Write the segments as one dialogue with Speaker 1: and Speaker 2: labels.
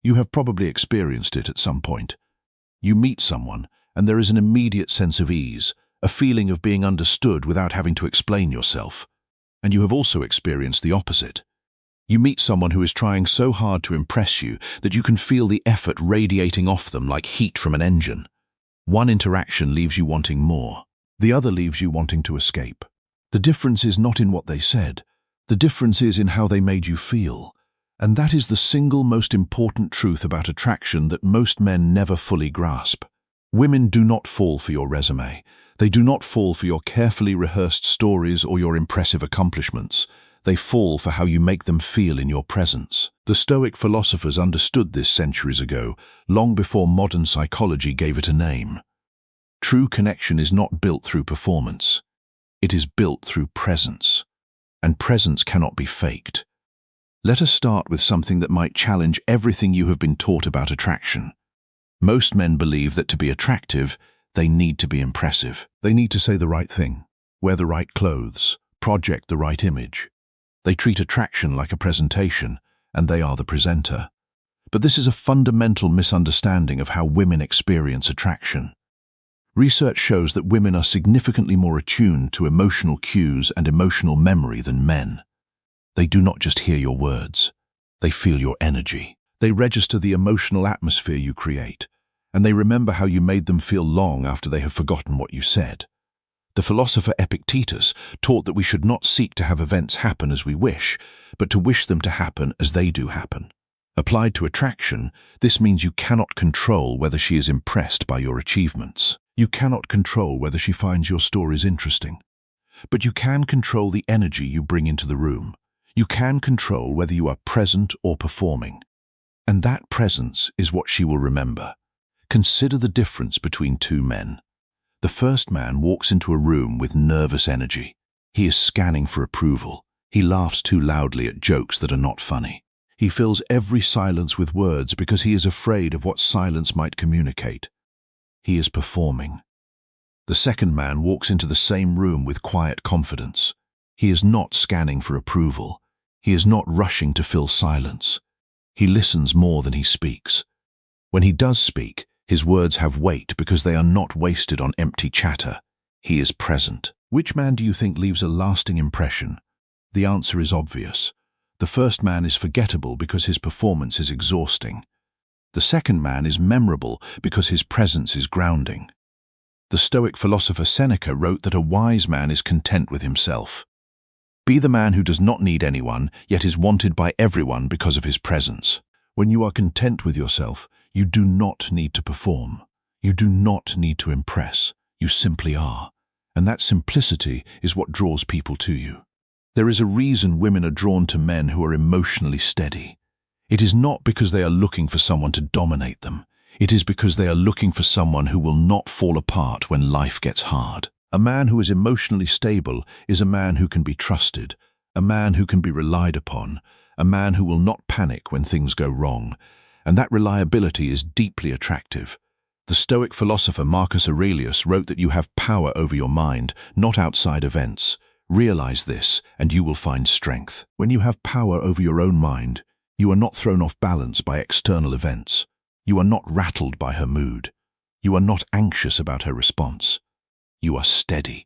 Speaker 1: You have probably experienced it at some point. You meet someone, and there is an immediate sense of ease, a feeling of being understood without having to explain yourself. And you have also experienced the opposite. You meet someone who is trying so hard to impress you that you can feel the effort radiating off them like heat from an engine. One interaction leaves you wanting more. The other leaves you wanting to escape. The difference is not in what they said. The difference is in how they made you feel. And that is the single most important truth about attraction that most men never fully grasp. Women do not fall for your resume. They do not fall for your carefully rehearsed stories or your impressive accomplishments. They fall for how you make them feel in your presence. The Stoic philosophers understood this centuries ago, long before modern psychology gave it a name. True connection is not built through performance. It is built through presence. And presence cannot be faked. Let us start with something that might challenge everything you have been taught about attraction. Most men believe that to be attractive, they need to be impressive. They need to say the right thing, wear the right clothes, project the right image. They treat attraction like a presentation, and they are the presenter. But this is a fundamental misunderstanding of how women experience attraction. Research shows that women are significantly more attuned to emotional cues and emotional memory than men. They do not just hear your words. They feel your energy. They register the emotional atmosphere you create, and they remember how you made them feel long after they have forgotten what you said. The philosopher Epictetus taught that we should not seek to have events happen as we wish, but to wish them to happen as they do happen. Applied to attraction, this means you cannot control whether she is impressed by your achievements. You cannot control whether she finds your stories interesting. But you can control the energy you bring into the room. You can control whether you are present or performing. And that presence is what she will remember. Consider the difference between two men. The first man walks into a room with nervous energy. He is scanning for approval. He laughs too loudly at jokes that are not funny. He fills every silence with words because he is afraid of what silence might communicate. He is performing. The second man walks into the same room with quiet confidence. He is not scanning for approval. He is not rushing to fill silence. He listens more than he speaks. When he does speak, his words have weight because they are not wasted on empty chatter. He is present. Which man do you think leaves a lasting impression? The answer is obvious. The first man is forgettable because his performance is exhausting. The second man is memorable because his presence is grounding. The Stoic philosopher Seneca wrote that a wise man is content with himself. Be the man who does not need anyone, yet is wanted by everyone because of his presence. When you are content with yourself, you do not need to perform. You do not need to impress. You simply are. And that simplicity is what draws people to you. There is a reason women are drawn to men who are emotionally steady. It is not because they are looking for someone to dominate them. It is because they are looking for someone who will not fall apart when life gets hard. A man who is emotionally stable is a man who can be trusted, a man who can be relied upon, a man who will not panic when things go wrong. And that reliability is deeply attractive. The Stoic philosopher Marcus Aurelius wrote that you have power over your mind, not outside events. Realize this, and you will find strength. When you have power over your own mind, you are not thrown off balance by external events. You are not rattled by her mood. You are not anxious about her response. You are steady.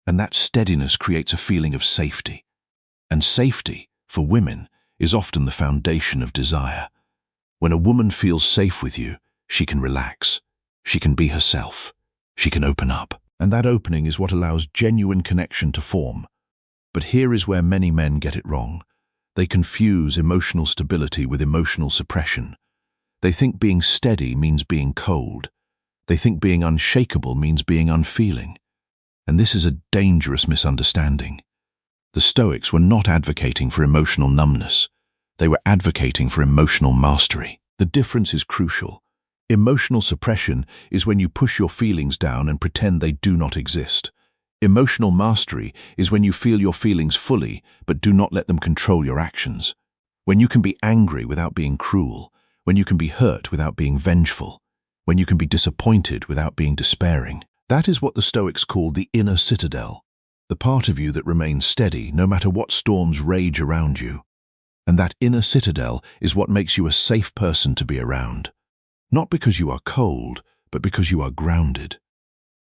Speaker 1: And that steadiness creates a feeling of safety. And safety, for women, is often the foundation of desire. When a woman feels safe with you, she can relax. She can be herself. She can open up. And that opening is what allows genuine connection to form. But here is where many men get it wrong. They confuse emotional stability with emotional suppression. They think being steady means being cold. They think being unshakable means being unfeeling. And this is a dangerous misunderstanding. The Stoics were not advocating for emotional numbness. They were advocating for emotional mastery. The difference is crucial. Emotional suppression is when you push your feelings down and pretend they do not exist. Emotional mastery is when you feel your feelings fully but do not let them control your actions. When you can be angry without being cruel. When you can be hurt without being vengeful. When you can be disappointed without being despairing. That is what the Stoics called the inner citadel, the part of you that remains steady no matter what storms rage around you. And that inner citadel is what makes you a safe person to be around. Not because you are cold, but because you are grounded.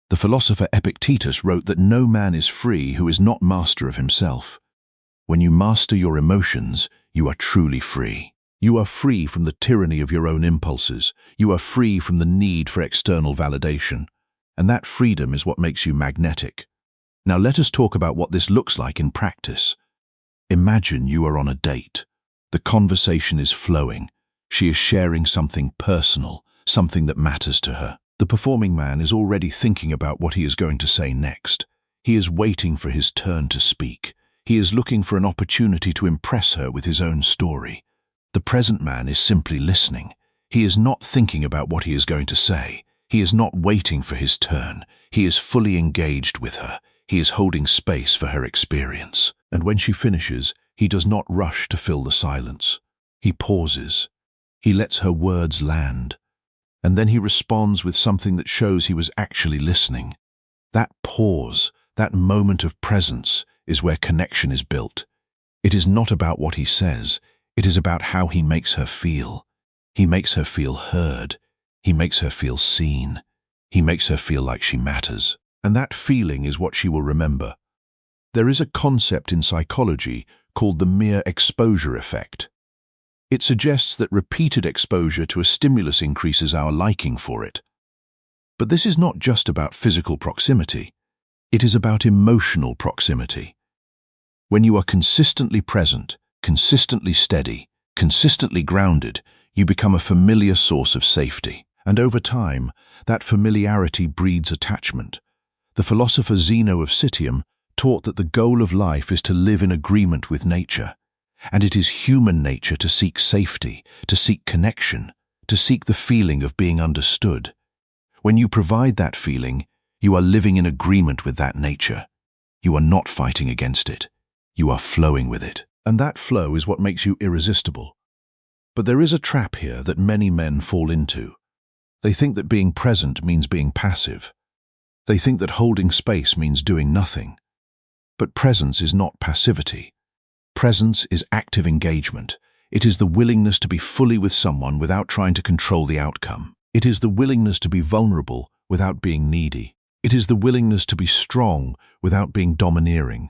Speaker 1: The philosopher Epictetus wrote that no man is free who is not master of himself. When you master your emotions, you are truly free. You are free from the tyranny of your own impulses. You are free from the need for external validation. And that freedom is what makes you magnetic. Now let us talk about what this looks like in practice. Imagine you are on a date. The conversation is flowing. She is sharing something personal, something that matters to her. The performing man is already thinking about what he is going to say next. He is waiting for his turn to speak. He is looking for an opportunity to impress her with his own story. The present man is simply listening. He is not thinking about what he is going to say. He is not waiting for his turn. He is fully engaged with her. He is holding space for her experience. And when she finishes, he does not rush to fill the silence. He pauses. He lets her words land. And then he responds with something that shows he was actually listening. That pause, that moment of presence, is where connection is built. It is not about what he says. It is about how he makes her feel. He makes her feel heard. He makes her feel seen. He makes her feel like she matters. And that feeling is what she will remember. There is a concept in psychology called the mere exposure effect. It suggests that repeated exposure to a stimulus increases our liking for it. But this is not just about physical proximity. It is about emotional proximity. When you are consistently present, consistently steady, consistently grounded, you become a familiar source of safety. And over time, that familiarity breeds attachment. The philosopher Zeno of Citium taught that the goal of life is to live in agreement with nature. And it is human nature to seek safety, to seek connection, to seek the feeling of being understood. When you provide that feeling, you are living in agreement with that nature. You are not fighting against it. You are flowing with it. And that flow is what makes you irresistible. But there is a trap here that many men fall into. They think that being present means being passive. They think that holding space means doing nothing. But presence is not passivity. Presence is active engagement. It is the willingness to be fully with someone without trying to control the outcome. It is the willingness to be vulnerable without being needy. It is the willingness to be strong without being domineering.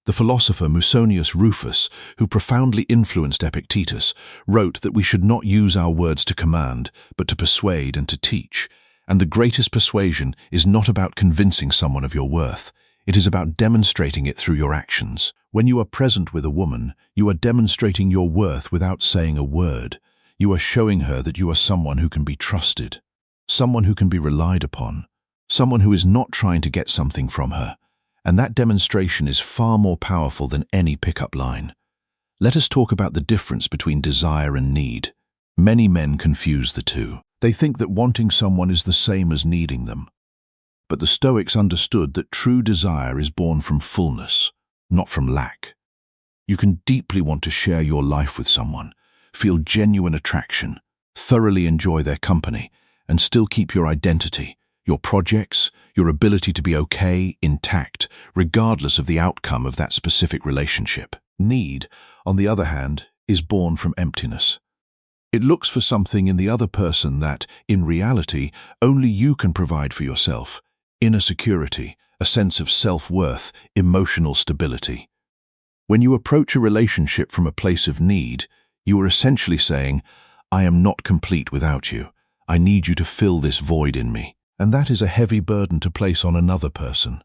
Speaker 1: The philosopher Musonius Rufus, who profoundly influenced Epictetus, wrote that we should not use our words to command, but to persuade and to teach. And the greatest persuasion is not about convincing someone of your worth. It is about demonstrating it through your actions. When you are present with a woman, you are demonstrating your worth without saying a word. You are showing her that you are someone who can be trusted, someone who can be relied upon, someone who is not trying to get something from her. And that demonstration is far more powerful than any pickup line. Let us talk about the difference between desire and need. Many men confuse the two. They think that wanting someone is the same as needing them. But the Stoics understood that true desire is born from fullness, not from lack. You can deeply want to share your life with someone, feel genuine attraction, thoroughly enjoy their company, and still keep your identity, your projects, your ability to be okay, intact, regardless of the outcome of that specific relationship. Need, on the other hand, is born from emptiness. It looks for something in the other person that, in reality, only you can provide for yourself. Inner security, a sense of self-worth, emotional stability. When you approach a relationship from a place of need, you are essentially saying, I am not complete without you. I need you to fill this void in me. And that is a heavy burden to place on another person.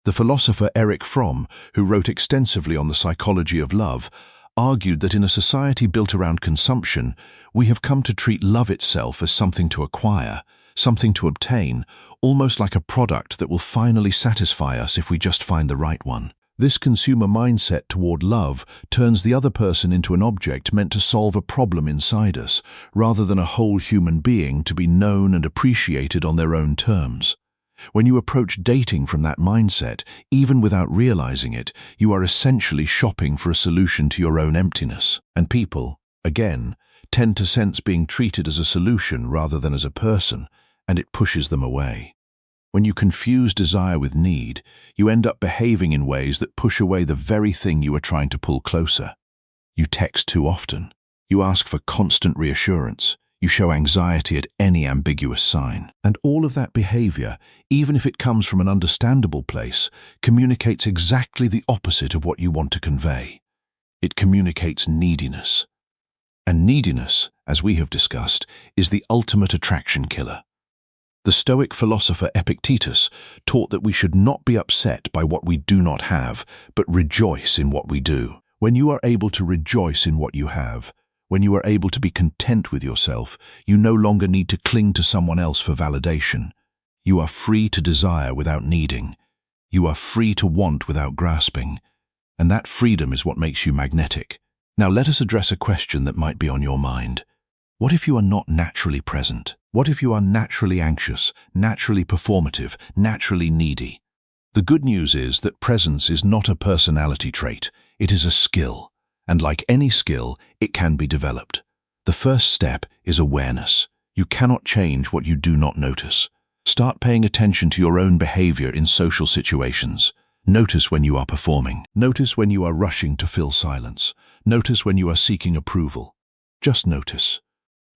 Speaker 1: The philosopher Erich Fromm, who wrote extensively on the psychology of love, argued that in a society built around consumption, we have come to treat love itself as something to acquire, something to obtain, almost like a product that will finally satisfy us if we just find the right one. This consumer mindset toward love turns the other person into an object meant to solve a problem inside us, rather than a whole human being to be known and appreciated on their own terms. When you approach dating from that mindset, even without realizing it, you are essentially shopping for a solution to your own emptiness. And people, again, tend to sense being treated as a solution rather than as a person, and it pushes them away. When you confuse desire with need, you end up behaving in ways that push away the very thing you are trying to pull closer. You text too often. You ask for constant reassurance. You show anxiety at any ambiguous sign. And all of that behavior, even if it comes from an understandable place, communicates exactly the opposite of what you want to convey. It communicates neediness. And neediness, as we have discussed, is the ultimate attraction killer. The Stoic philosopher Epictetus taught that we should not be upset by what we do not have, but rejoice in what we do. When you are able to rejoice in what you have, when you are able to be content with yourself, you no longer need to cling to someone else for validation. You are free to desire without needing. You are free to want without grasping. And that freedom is what makes you magnetic. Now let us address a question that might be on your mind. What if you are not naturally present? What if you are naturally anxious, naturally performative, naturally needy? The good news is that presence is not a personality trait. It is a skill. And like any skill, it can be developed. The first step is awareness. You cannot change what you do not notice. Start paying attention to your own behavior in social situations. Notice when you are performing. Notice when you are rushing to fill silence. Notice when you are seeking approval. Just notice.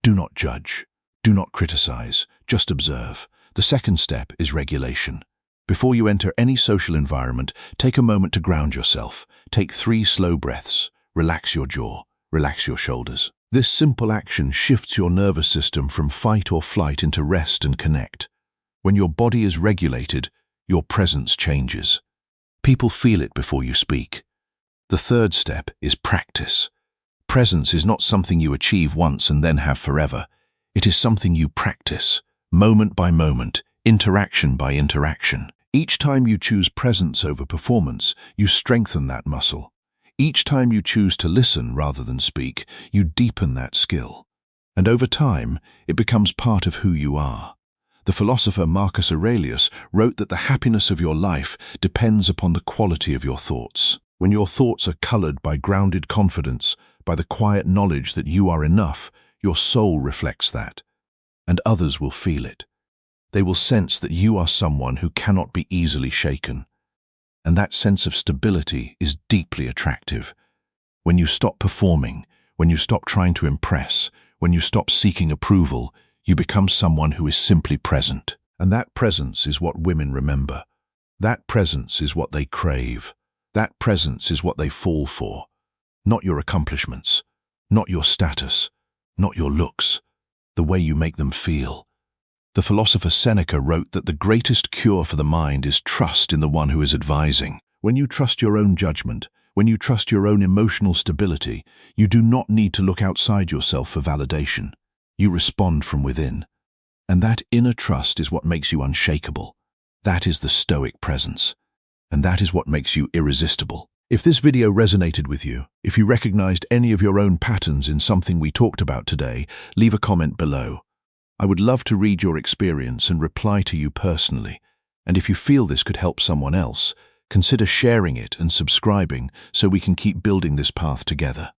Speaker 1: Do not judge. Do not criticize. Just observe. The second step is regulation. Before you enter any social environment, take a moment to ground yourself. Take 3 slow breaths. Relax your jaw. Relax your shoulders. This simple action shifts your nervous system from fight or flight into rest and connect. When your body is regulated, your presence changes. People feel it before you speak. The third step is practice. Presence is not something you achieve once and then have forever. It is something you practice, moment by moment, interaction by interaction. Each time you choose presence over performance, you strengthen that muscle. Each time you choose to listen rather than speak, you deepen that skill. And over time, it becomes part of who you are. The philosopher Marcus Aurelius wrote that the happiness of your life depends upon the quality of your thoughts. When your thoughts are colored by grounded confidence, by the quiet knowledge that you are enough, your soul reflects that, and others will feel it. They will sense that you are someone who cannot be easily shaken. And that sense of stability is deeply attractive. When you stop performing, when you stop trying to impress, when you stop seeking approval, you become someone who is simply present. And that presence is what women remember. That presence is what they crave. That presence is what they fall for. Not your accomplishments, not your status, not your looks, the way you make them feel. The philosopher Seneca wrote that the greatest cure for the mind is trust in the one who is advising. When you trust your own judgment, when you trust your own emotional stability, you do not need to look outside yourself for validation. You respond from within. And that inner trust is what makes you unshakable. That is the Stoic presence. And that is what makes you irresistible. If this video resonated with you, if you recognized any of your own patterns in something we talked about today, leave a comment below. I would love to read your experience and reply to you personally. And if you feel this could help someone else, consider sharing it and subscribing so we can keep building this path together.